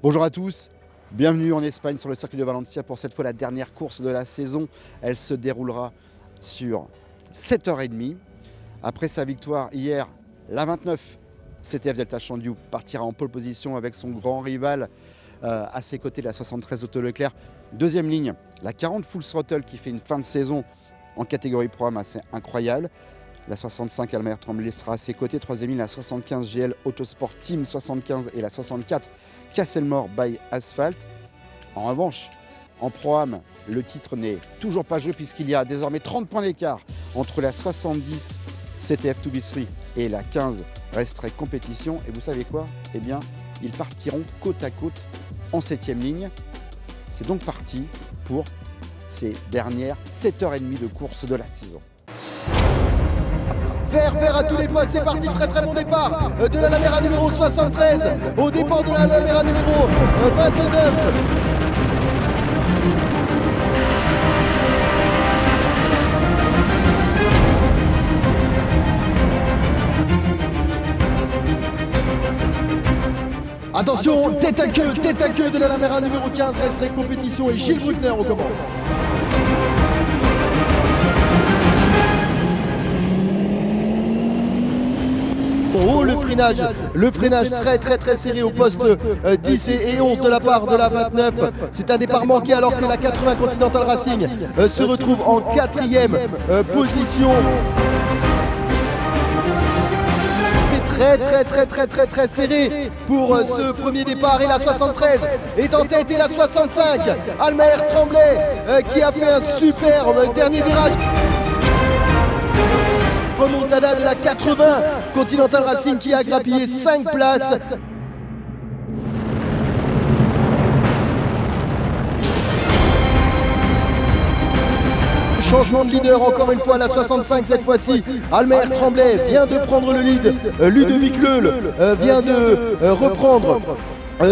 Bonjour à tous, bienvenue en Espagne sur le circuit de Valencia pour cette fois la dernière course de la saison. Elle se déroulera sur 7h30. Après sa victoire hier, la 29 CTF Delta Chandiou partira en pole position avec son grand rival à ses côtés, la 73 Otto Leclerc. Deuxième ligne, la 40 Full Throttle qui fait une fin de saison en catégorie programme assez incroyable. La 65 Almaer Tremblay sera à ses côtés. Troisième ligne, la 75 GL Autosport Team 75 et la 64 Castlemore by Asphalt. En revanche, en programme, le titre n'est toujours pas joué puisqu'il y a désormais 30 points d'écart entre la 70 CTF Tubisri et la 15 Racetrack Competition. Et vous savez quoi? Eh bien, ils partiront côte à côte en 7e ligne. C'est donc parti pour ces dernières 7h30 de course de la saison. Vert à tous les postes, c'est parti, très bon départ de la Lamera numéro 73 au départ de la Lamera numéro 29. Attention, tête à queue de la Lamera numéro 15, Racetrack Competition et Gilles Bruckner aux commandes. Oh, le freinage très serré au poste 10 et 11 de la part de la 29. C'est un départ manqué alors que la 80 Continental Racing se retrouve en 4e position. C'est très serré pour ce premier départ et la 73 est en tête et la 65 Almaer Tremblay qui a fait un superbe dernier virage. Remontada de la 80 Continental Racing qui a grappillé 5 places. Changement de leader encore une fois, la 65 cette fois-ci. Almaer Tremblay vient de prendre le lead. Ludovic Leul vient de reprendre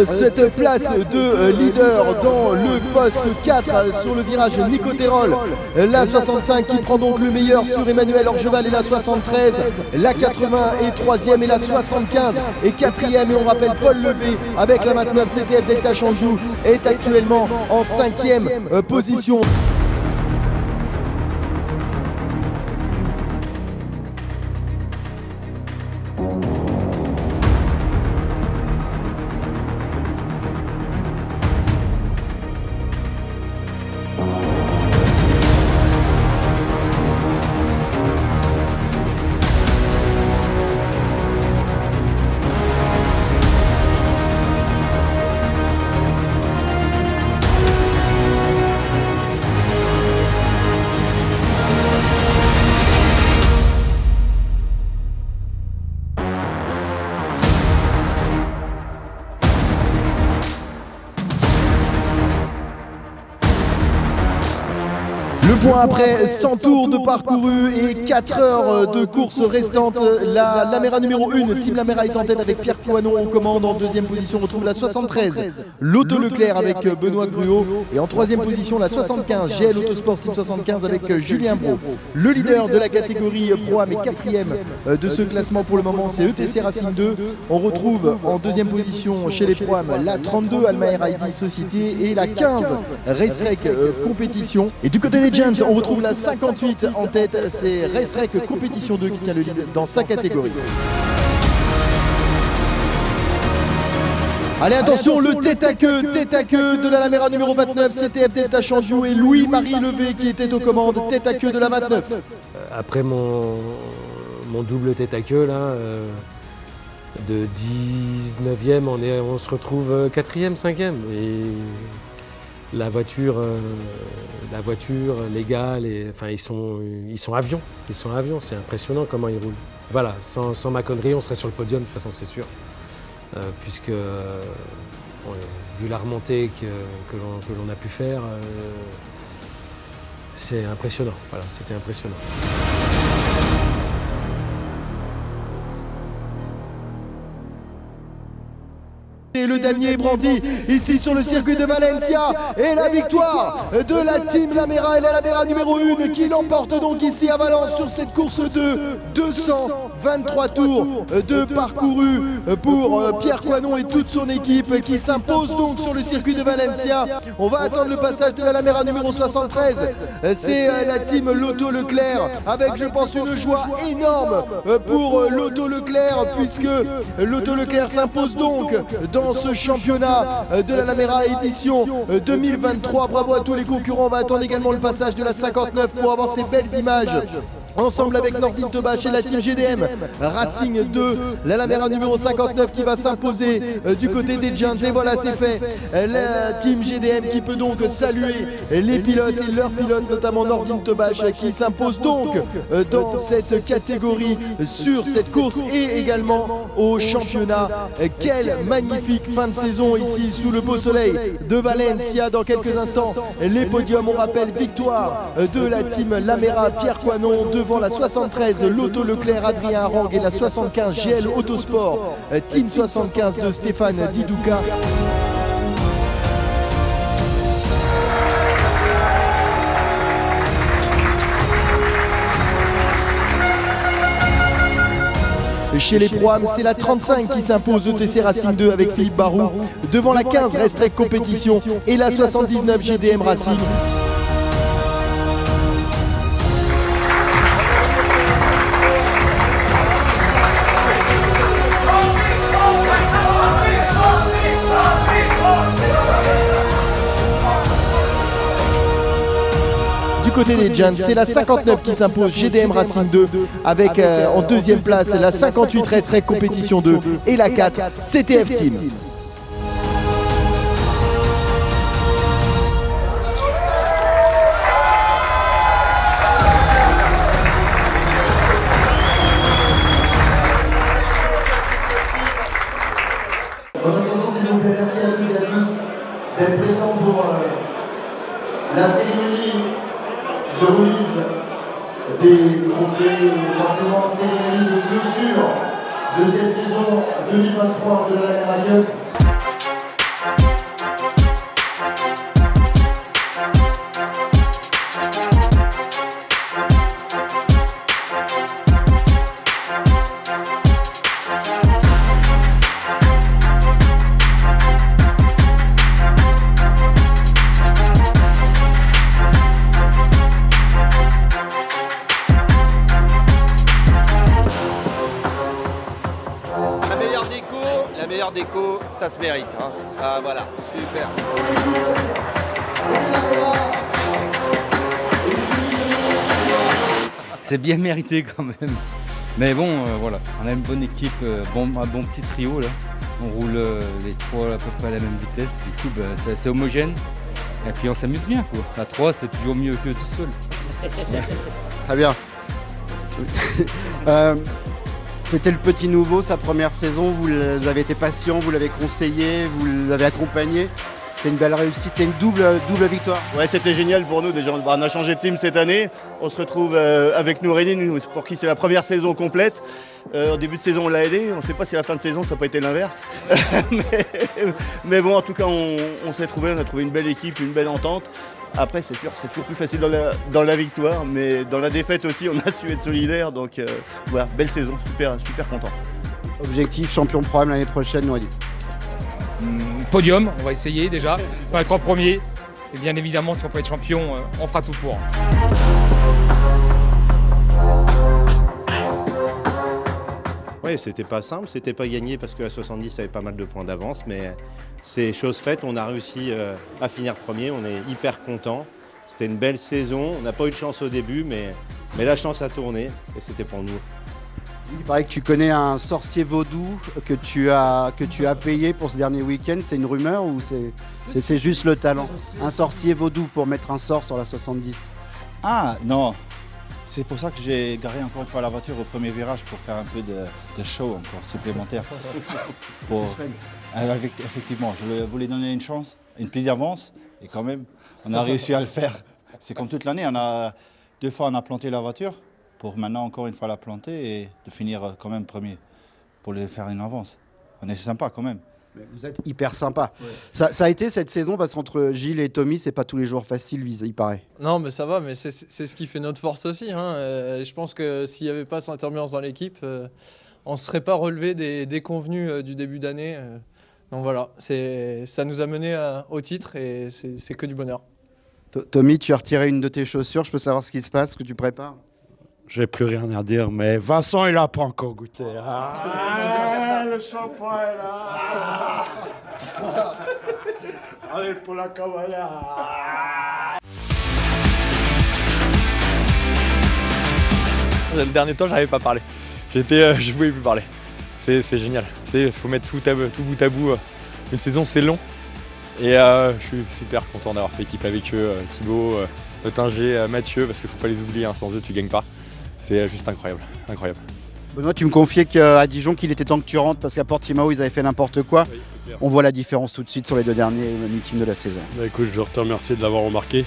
cette place de leader dans le poste 4 sur le virage Nico Terol. La 65 qui prend donc le meilleur sur Emmanuel Orgeval et la 73. La 80 est 3e et la 75 est 4e. Et on rappelle Paul Levé avec la 29 CTF Delta Chandiou est actuellement en 5e position. Le point après 100 tours de parcouru et 4 heures de course restantes. La Lamera numéro 1, Team Lamera est en tête avec Pierre Couanon aux commandes. En deuxième position, on retrouve la 73, l'Otto Leclerc avec Benoît Gruau. Et en troisième position, la 75, GL Autosport Team 75 avec Julien Brault. Le leader de la catégorie Pro-Am et 4e de ce classement pour le moment, c'est ETC Racing 2. On retrouve en deuxième position chez les Pro-Am la 32, Almaer ID Société et la 15, Racetrack Competition. Et du côté des on retrouve la 58 en tête, c'est Racetrack Competition 2 qui tient le lead dans sa catégorie. Allez attention, le tête à queue de la Lamera numéro 29, CTF Delta Chandiou et Louis-Marie Levé qui était aux commandes, tête à queue de la 29. Après mon double tête à queue là, de 19e, on se retrouve 4e, 5e. Et la voiture, les gars, enfin, ils sont avions, c'est impressionnant comment ils roulent. Voilà, sans ma connerie, on serait sur le podium de toute façon, c'est sûr. Puisque, vu la remontée que l'on a pu faire, c'est impressionnant, voilà, c'était impressionnant. Et le damier est brandi ici sur le circuit de Valencia. Et la victoire de la Team Lamera et la Lamera numéro 1 qui l'emporte donc ici à Valence sur cette course de 223 tours de parcouru pour Pierre Coinon et toute son équipe qui s'impose donc sur le circuit de Valencia. On va attendre le passage de la Lamera numéro 73. C'est la Team Lotto Leclerc avec, je pense, une joie énorme pour Lotto Leclerc puisque Lotto Leclerc s'impose donc dans ce championnat de la Lamera édition 2023. Bravo à tous les concurrents. On va attendre également le passage de la 59 pour avoir ces belles images. Ensemble avec Nordine Tobache et la Team GDM Racing 2, la Lamera numéro 59 qui va s'imposer du côté des Giants. Et voilà, c'est fait. La Team GDM qui peut donc saluer les pilotes et leurs pilotes, notamment Nordine Tobache qui s'impose donc dans cette catégorie sur cette course et également au championnat. Quelle magnifique fin de saison ici sous le beau soleil de Valencia. Dans quelques instants, les podiums, on rappelle victoire de la Team Lamera, Pierre Coinon devant la 73 Lotto Leclerc, Adrien Arang et la 75 GL Autosport Team 75 de Stéphane Didouka. Chez les Pro-Am, c'est la 35 qui s'impose ETC Racing 2 avec Philippe Barou. Devant la 15 Restrec Compétition et la 79 GDM Racing. Côté des Giants, c'est la 59 qui s'impose GDM Racing 2 avec en deuxième place la 58 Restrec Compétition 2 et la 4 CTF Team. Merci à toutes et à tous d'être présents pour la cérémonie de remise des trophées, forcément cérémonie de clôture de cette saison 2023 de la Lamera Cup. La meilleure déco, ça se mérite. Hein. Ah, voilà, super. C'est bien mérité quand même. Mais bon, voilà, on a une bonne équipe, un bon petit trio là. On roule les trois à peu près à la même vitesse. Du coup, c'est assez homogène. Et puis on s'amuse bien quoi. La 3, c'est toujours mieux que tout seul. Très bien. C'était le petit nouveau, sa première saison, vous avez été patient, vous l'avez conseillé, vous l'avez accompagné. C'est une belle réussite, c'est une double victoire. Ouais, c'était génial pour nous déjà. On a changé de team cette année. On se retrouve avec Noureddine, pour qui c'est la première saison complète. Au début de saison, on l'a aidé. On ne sait pas si à la fin de saison, ça n'a pas été l'inverse. mais bon, en tout cas, on s'est trouvé. On a trouvé une belle équipe, une belle entente. Après, c'est sûr, c'est toujours plus facile dans la victoire, mais dans la défaite aussi, on a su être solidaire. Donc voilà, belle saison, super content. Objectif, champion Pro-Am l'année prochaine, Noureddine. Podium, on va essayer déjà, pas être en premier. Et bien évidemment, si on peut être champion, on fera tout pour. Oui, c'était pas simple, c'était pas gagné parce que la 70 avait pas mal de points d'avance, mais c'est chose faite, on a réussi à finir premier, on est hyper content. C'était une belle saison, on n'a pas eu de chance au début, mais la chance a tourné et c'était pour nous. Il paraît que tu connais un sorcier vaudou que tu as payé pour ce dernier week-end. C'est une rumeur ou c'est juste le talent? Un sorcier vaudou pour mettre un sort sur la 70. Ah non, c'est pour ça que j'ai garé encore une fois la voiture au premier virage pour faire un peu de show encore supplémentaire. Effectivement, je voulais donner une chance, une petite avance et quand même on a réussi à le faire. C'est comme toute l'année, deux fois on a planté la voiture. Pour maintenant encore une fois la planter et de finir quand même premier pour lui faire une avance. On est sympa quand même. Vous êtes hyper sympa. Ouais. Ça a été cette saison parce qu'entre Gilles et Tommy, c'est pas tous les jours facile, il paraît. Non, mais ça va, mais c'est ce qui fait notre force aussi. Hein. Je pense que s'il n'y avait pas cette ambiance dans l'équipe, on ne serait pas relevé des déconvenus du début d'année. Donc voilà, ça nous a mené au titre et c'est que du bonheur. Tommy, tu as retiré une de tes chaussures, je peux savoir ce qui se passe, ce que tu prépares? J'ai plus rien à dire, mais Vincent, il n'a pas encore goûté. Ah, le shampoing est là. Allez, pour la cabaya. Le dernier temps, j'arrivais pas à parler. Je pouvais plus parler. C'est génial. Il faut mettre tout bout à bout. Une saison, c'est long. Et je suis super content d'avoir fait équipe avec eux. Thibaut, Tinger, Mathieu, parce qu'il ne faut pas les oublier, hein, sans eux, tu gagnes pas. C'est juste incroyable, incroyable. Benoît, tu me confiais qu'à Dijon qu'il était temps que tu rentres parce qu'à Portimao ils avaient fait n'importe quoi. Oui, on voit la différence tout de suite sur les 2 derniers meetings de la saison. Bah écoute, je te remercie de l'avoir remarqué.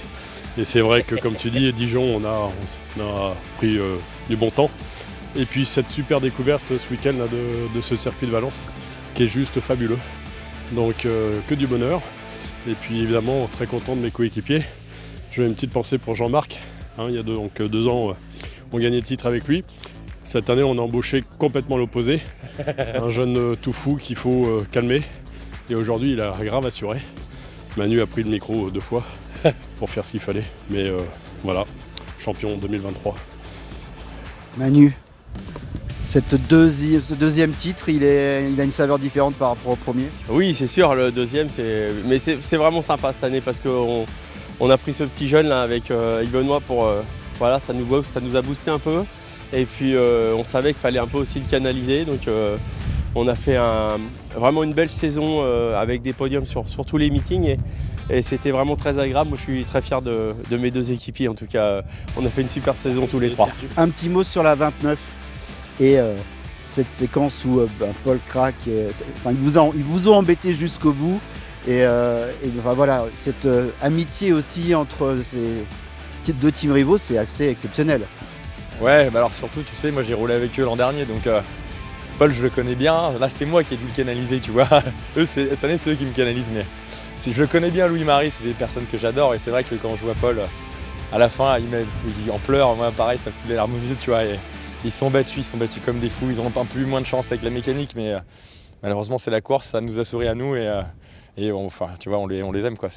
Et c'est vrai que comme tu dis, Dijon, on a pris du bon temps. Et puis cette super découverte ce week-end de ce circuit de Valence qui est juste fabuleux. Donc que du bonheur. Et puis évidemment très content de mes coéquipiers. J'ai une petite pensée pour Jean-Marc. Hein, il y a 2 ans, on gagnait le titre avec lui. Cette année, on a embauché complètement l'opposé. Un jeune tout fou qu'il faut calmer. Et aujourd'hui, il a grave assuré. Manu a pris le micro 2 fois pour faire ce qu'il fallait. Mais voilà, champion 2023. Manu, ce deuxième titre, il a une saveur différente par rapport au premier? Oui, c'est sûr, le deuxième, mais c'est vraiment sympa cette année parce qu'on a pris ce petit jeune là avec Benoît pour... voilà, ça nous a boosté un peu. Et puis on savait qu'il fallait un peu aussi le canaliser. Donc on a fait vraiment une belle saison avec des podiums sur tous les meetings. Et c'était vraiment très agréable. Moi je suis très fier de mes 2 équipiers. En tout cas, on a fait une super saison tous les 3. Un petit mot sur la 29 et cette séquence où Paul craque. Ils vous ont embêté jusqu'au bout. Et voilà, cette amitié aussi entre ces 2 teams rivaux, c'est assez exceptionnel. Ouais, bah alors surtout, tu sais, moi j'ai roulé avec eux l'an dernier, donc Paul, je le connais bien. Là, c'est moi qui ai dû le canaliser, tu vois. Cette année, c'est eux qui me canalisent, mais je le connais bien, Louis-Marie, c'est des personnes que j'adore. Et c'est vrai que quand je vois Paul, à la fin, il en pleure. Moi, pareil, ça me fout les larmes aux yeux, tu vois. Et ils sont battus comme des fous. Ils ont un peu moins de chance avec la mécanique, mais malheureusement, c'est la course, ça nous a souri à nous. Et enfin, tu vois, on les aime, quoi.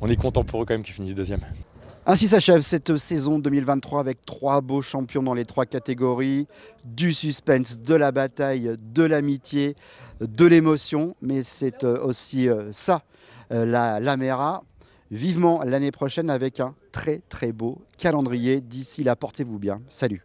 On est content pour eux quand même qu'ils finissent 2e. Ainsi s'achève cette saison 2023 avec 3 beaux champions dans les 3 catégories, du suspense, de la bataille, de l'amitié, de l'émotion, mais c'est aussi ça, la Lamera. Vivement l'année prochaine avec un très très beau calendrier. D'ici là, portez-vous bien. Salut.